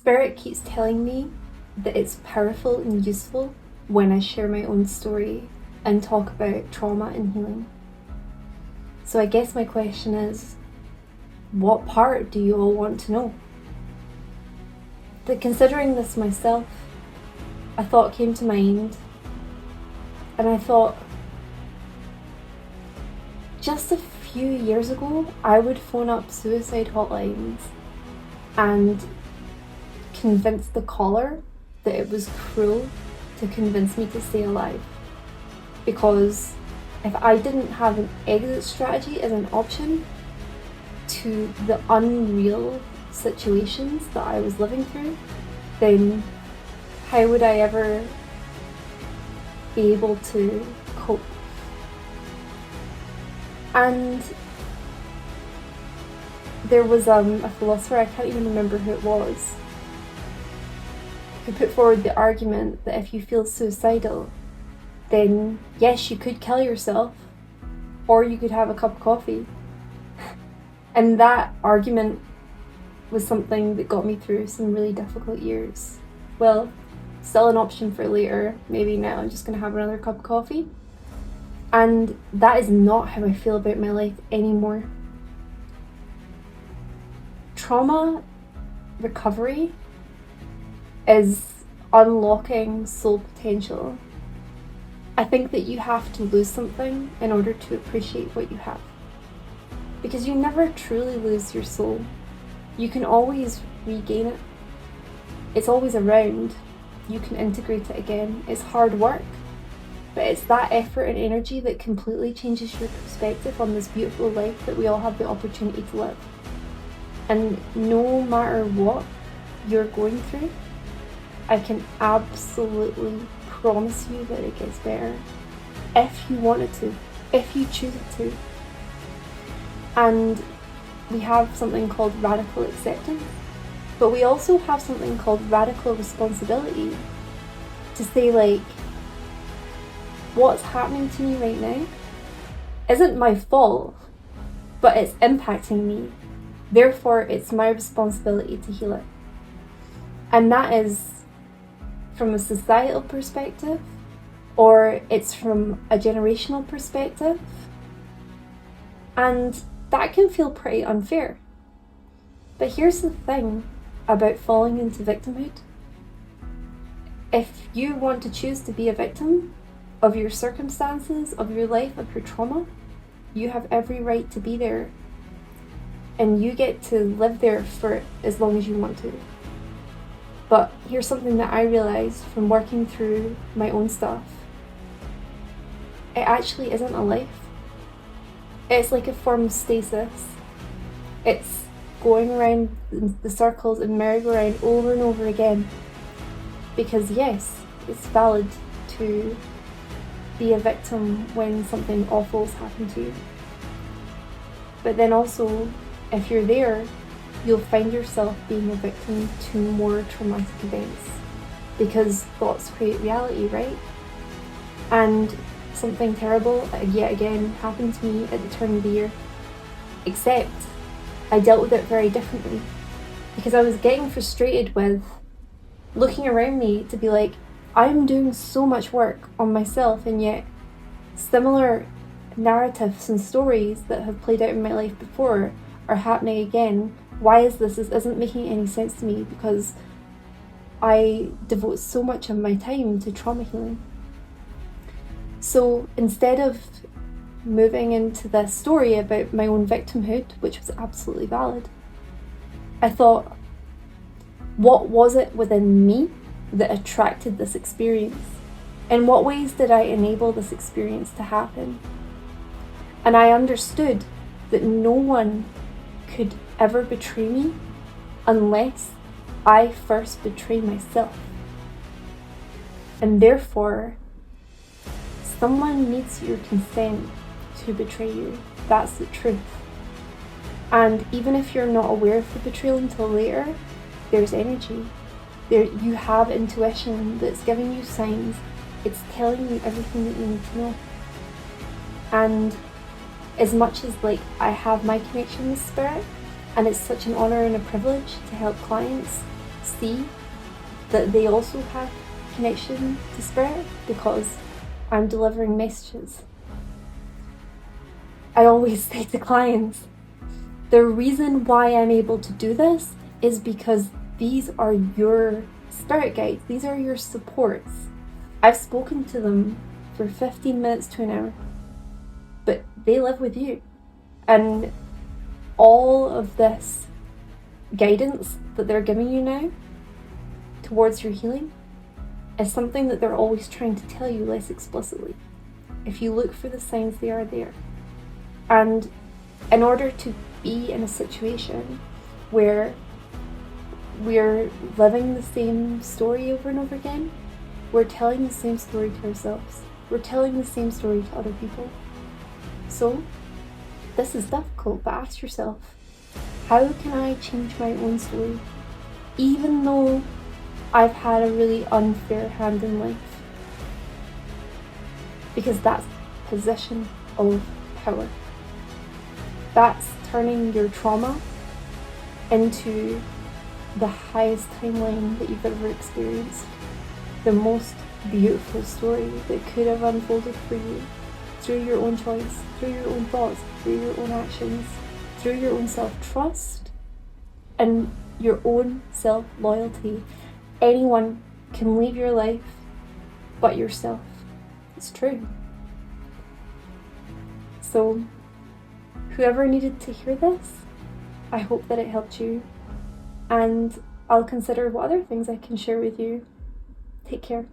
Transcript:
Spirit keeps telling me that it's powerful and useful when I share my own story and talk about trauma and healing. So I guess my question is, what part do you all want to know? But considering this myself, a thought came to mind, and I thought, just a few years ago, I would phone up suicide hotlines and convince the caller that it was cruel to convince me to stay alive. Because if I didn't have an exit strategy as an option to the unreal situations that I was living through, then how would I ever be able to cope? And there was a philosopher, I can't even remember who it was, who put forward the argument that if you feel suicidal, then yes, you could kill yourself, or you could have a cup of coffee. And that argument was something that got me through some really difficult years. Well, still an option for later. Maybe now I'm just going to have another cup of coffee. And that is not how I feel about my life anymore. Trauma recovery is unlocking soul potential. I think that you have to lose something in order to appreciate what you have. Because you never truly lose your soul. You can always regain it. It's always around. You can integrate it again. It's hard work, but it's that effort and energy that completely changes your perspective on this beautiful life that we all have the opportunity to live. And no matter what you're going through, I can absolutely promise you that it gets better if you want it to, if you choose it to. And we have something called radical acceptance, but we also have something called radical responsibility to say, like, what's happening to me right now isn't my fault, but it's impacting me. Therefore, it's my responsibility to heal it. And that is from a societal perspective, or it's from a generational perspective. And that can feel pretty unfair. But here's the thing about falling into victimhood. If you want to choose to be a victim of your circumstances, of your life, of your trauma, you have every right to be there. And you get to live there for as long as you want to. But here's something that I realized from working through my own stuff. It actually isn't a life. It's like a form of stasis. It's going around the circles and merry-go-round over and over again. Because yes, it's valid to be a victim when something awful's happened to you. But then also, if you're there, you'll find yourself being a victim to more traumatic events. Because thoughts create reality, right? And something terrible, yet again, happened to me at the turn of the year. Except, I dealt with it very differently. Because I was getting frustrated with looking around me to be like, I'm doing so much work on myself, and yet similar narratives and stories that have played out in my life before are happening again. Why is this? This isn't making any sense to me, because I devote so much of my time to trauma healing. So instead of moving into this story about my own victimhood, which was absolutely valid, I thought, what was it within me that attracted this experience? In what ways did I enable this experience to happen? And I understood that no one could ever betray me unless I first betray myself. And therefore, someone needs your consent to betray you. That's the truth. And even if you're not aware of the betrayal until later, there's energy. You have intuition that's giving you signs. It's telling you everything that you need to know. And as much as I have my connection with spirit, and it's such an honor and a privilege to help clients see that they also have connection to spirit because I'm delivering messages. I always say to clients, the reason why I'm able to do this is because these are your spirit guides. These are your supports. I've spoken to them for 15 minutes to an hour, but they live with you. And all of this guidance that they're giving you now towards your healing is something that they're always trying to tell you less explicitly. If you look for the signs, they are there. And in order to be in a situation where we're living the same story over and over again, we're telling the same story to ourselves. We're telling the same story to other people. So, this is difficult, but ask yourself, how can I change my own story? Even though I've had a really unfair hand in life. Because that's position of power. That's turning your trauma into the highest timeline that you've ever experienced. The most beautiful story that could have unfolded for you through your own choice, through your own thoughts, through your own actions, through your own self-trust and your own self-loyalty. Anyone can leave your life but yourself. It's true. So, whoever needed to hear this, I hope that it helped you, and I'll consider what other things I can share with you. Take care.